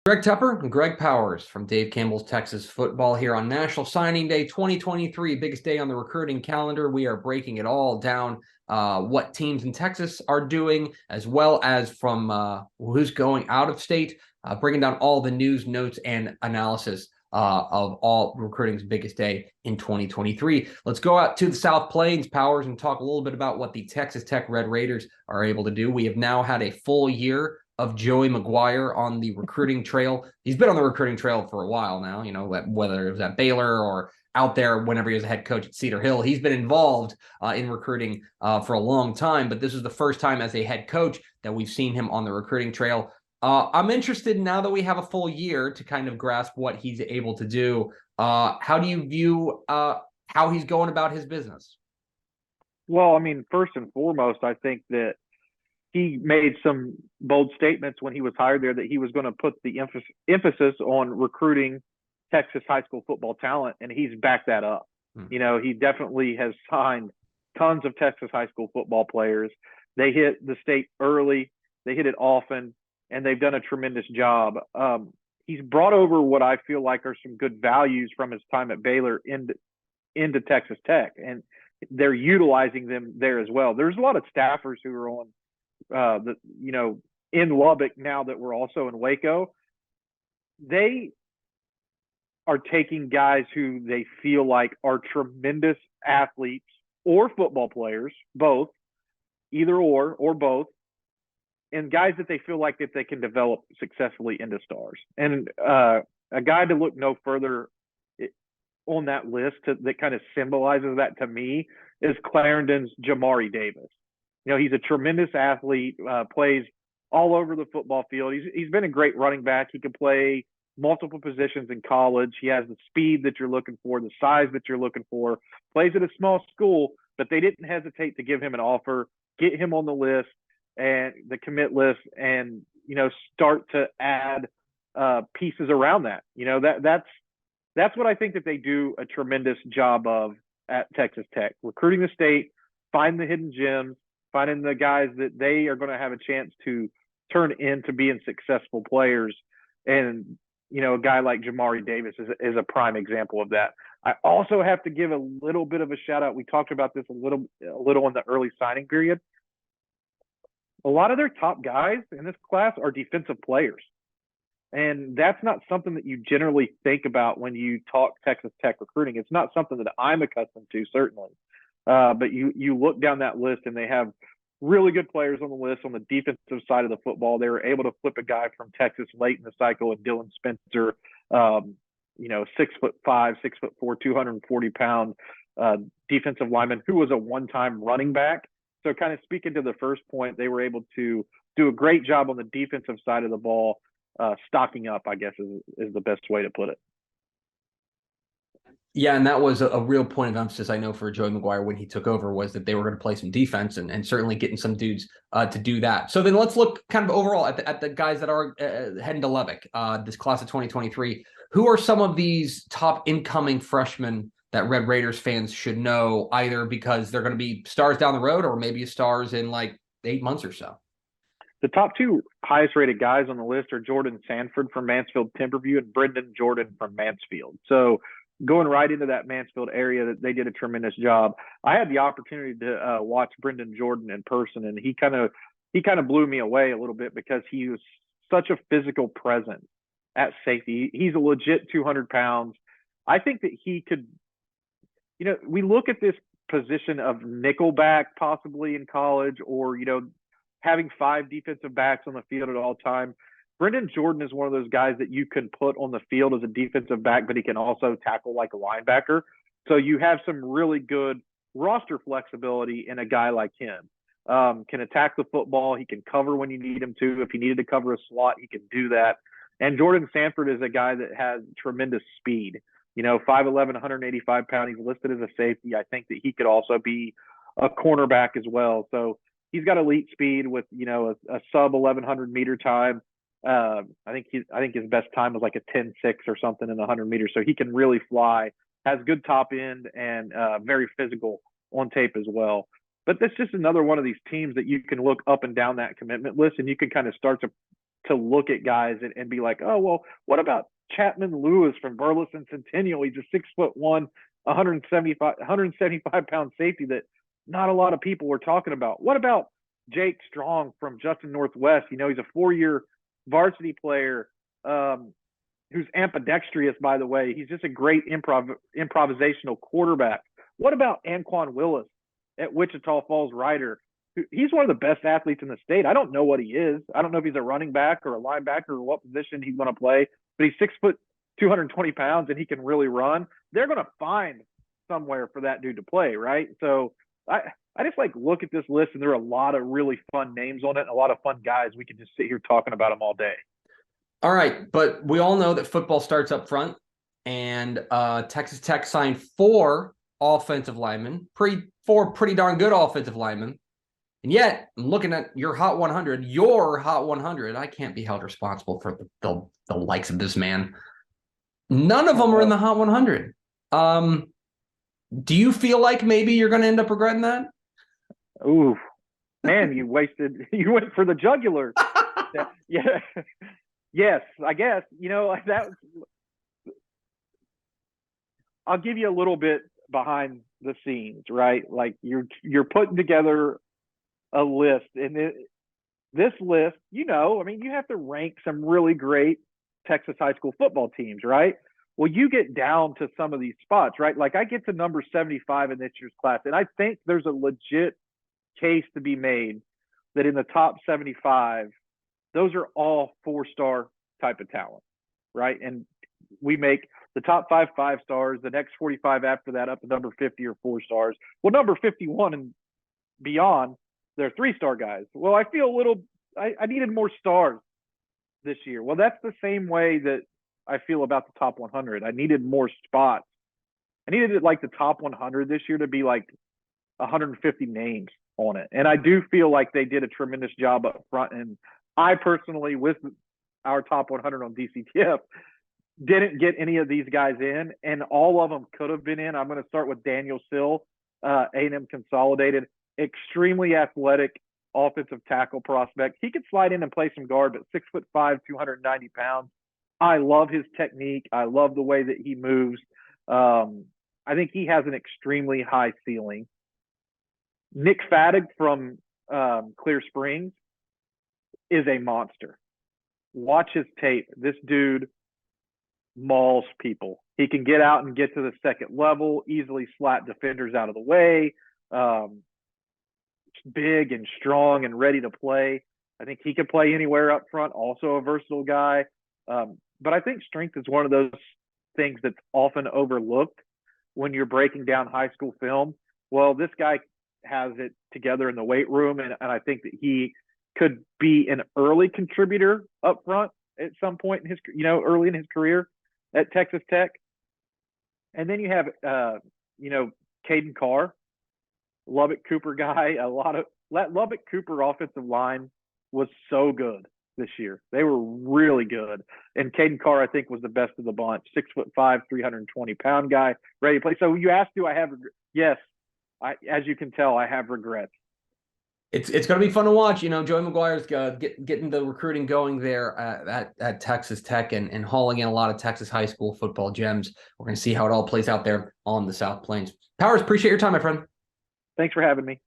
Greg Tepper and Greg Powers from Dave Campbell's Texas Football here on National Signing Day 2023, biggest day on the recruiting calendar. We are breaking it all down, what teams in Texas are doing, as well as from who's going out of state, breaking down all the news, notes, and analysis of all recruiting's biggest day in 2023. Let's go out to the South Plains, Powers, and talk a little bit about what the Texas Tech Red Raiders are able to do. We have now had a full year of Joey McGuire on the recruiting trail. He's been on the recruiting trail for a while now, whether it was at Baylor or out there whenever he was a head coach at Cedar Hill. He's been involved in recruiting for a long time, but this is the first time as a head coach that we've seen him on the recruiting trail. I'm interested now that we have a full year to kind of grasp what he's able to do. How do you view how he's going about his business? Well, I mean, first and foremost, I think that he made some bold statements when he was hired there that he was going to put the emphasis on recruiting Texas high school football talent, and he's backed that up. He definitely has signed tons of Texas high school football players. They hit the state early, they hit it often, and they've done a tremendous job. He's brought over what I feel like are some good values from his time at Baylor into Texas Tech, and they're utilizing them there as well. There's a lot of staffers who are on in Lubbock now that we're also in Waco. They are taking guys who they feel like are tremendous athletes or football players, both, either or both, and guys that they feel like that they can develop successfully into stars. And a guy to look no further on that list that kind of symbolizes that to me is Clarendon's Jamari Davis. He's a tremendous athlete, plays all over the football field. He's been a great running back. He can play multiple positions in college. He has the speed that you're looking for, the size that you're looking for, plays at a small school, but they didn't hesitate to give him an offer, get him on the list and the commit list, and, start to add pieces around that. That's what I think that they do a tremendous job of at Texas Tech, recruiting the state, find the hidden gems, finding the guys that they are going to have a chance to turn into being successful players. And, a guy like Jamari Davis is a prime example of that. I also have to give a little bit of a shout out. We talked about this a little in the early signing period. A lot of their top guys in this class are defensive players. And that's not something that you generally think about when you talk Texas Tech recruiting. It's not something that I'm accustomed to, certainly. But you look down that list and they have really good players on the list on the defensive side of the football. They were able to flip a guy from Texas late in the cycle, and Dylan Spencer, 6'5", 6'4", 240-pound defensive lineman who was a one-time running back. So kind of speaking to the first point, they were able to do a great job on the defensive side of the ball, stocking up, I guess is the best way to put it. Yeah, and that was a real point of emphasis, I know, for Joey McGuire when he took over, was that they were going to play some defense and certainly getting some dudes to do that. So then let's look kind of overall at the guys that are heading to Lubbock, this class of 2023. Who are some of these top incoming freshmen that Red Raiders fans should know, either because they're going to be stars down the road or maybe stars in like 8 months or so? The top two highest rated guys on the list are Jordan Sanford from Mansfield Timberview and Brendan Jordan from Mansfield. So going right into that Mansfield area, that they did a tremendous job. I had the opportunity to watch Brendan Jordan in person, and he kind of blew me away a little bit because he was such a physical presence at safety. He's a legit 200 pounds. I think that he could, we look at this position of nickelback possibly in college, or, having 5 defensive backs on the field at all time. Brendan Jordan is one of those guys that you can put on the field as a defensive back, but he can also tackle like a linebacker. So you have some really good roster flexibility in a guy like him. Can attack the football. He can cover when you need him to. If he needed to cover a slot, he can do that. And Jordan Sanford is a guy that has tremendous speed. 5'11", 185 pounds. He's listed as a safety. I think that he could also be a cornerback as well. So he's got elite speed with, a sub 1100 meter time. I think his best time was like a 10.6 or something in the 100 meters. So he can really fly, has good top end, and very physical on tape as well. But that's just another one of these teams that you can look up and down that commitment list, and you can kind of start to to look at guys and be like, oh, well, what about Chapman Lewis from Burleson Centennial? He's a 6'1", 175 pound safety that not a lot of people were talking about. What about Jake Strong from Justin Northwest? He's a 4-year varsity player who's ambidextrous, by the way. He's just a great improvisational quarterback. What about Anquan Willis at Wichita Falls Rider? He's one of the best athletes in the state. I don't know what he is. I don't know if he's a running back or a linebacker or what position he's going to play, but he's 6 foot, 220 pounds, and he can really run. They're going to find somewhere for that dude to play, right? So I just look at this list, and there are a lot of really fun names on it, and a lot of fun guys. We can just sit here talking about them all day. All right, but we all know that football starts up front, and Texas Tech signed 4 offensive linemen, four pretty darn good offensive linemen. And yet, I'm looking at your Hot 100, I can't be held responsible for the likes of this man. None of them are in the Hot 100. Do you feel like maybe you're going to end up regretting that? Ooh, man, you went for the jugular. Yeah. Yes, I guess. I'll give you a little bit behind the scenes, right? Like you're putting together a list, and this list, you have to rank some really great Texas high school football teams, right? Well, you get down to some of these spots, right? Like I get to number 75 in this year's class, and I think there's a legit case to be made that in the top 75, those are all 4-star type of talent, right? And we make the top 5 5-stars, the next 45 after that up to number 50 or 4 stars. Well, number 51 and beyond, they're 3-star guys. Well, I feel I needed more stars this year. Well, that's the same way that I feel about the top 100. I needed more spots. I needed the top 100 this year to be 150 names on it. And I do feel like they did a tremendous job up front. And I personally, with our top 100 on DCTF, didn't get any of these guys in, and all of them could have been in. I'm going to start with Daniel Sill, A&M Consolidated, extremely athletic offensive tackle prospect. He could slide in and play some guard, but 6'5", 290 pounds. I love his technique. I love the way that he moves. I think he has an extremely high ceiling. Nick Fattig from Clear Springs is a monster. Watch his tape. This dude mauls people. He can get out and get to the second level, easily slap defenders out of the way. Big and strong and ready to play. I think he could play anywhere up front, also a versatile guy. But I think strength is one of those things that's often overlooked when you're breaking down high school film. Well, this guy has it together in the weight room, and I think that he could be an early contributor up front at some point in his, early in his career at Texas Tech. And then you have, Caden Carr, Lubbock Cooper guy. Lubbock Cooper offensive line was so good this year. They were really good. And Caden Carr, I think, was the best of the bunch. 6'5", 320-pound guy, ready to play. So you asked, do I have? Yes, as you can tell, I have regrets. It's going to be fun to watch. Joey McGuire's getting the recruiting going there at Texas Tech and hauling in a lot of Texas high school football gems. We're going to see how it all plays out there on the South Plains. Powers, appreciate your time, my friend. Thanks for having me.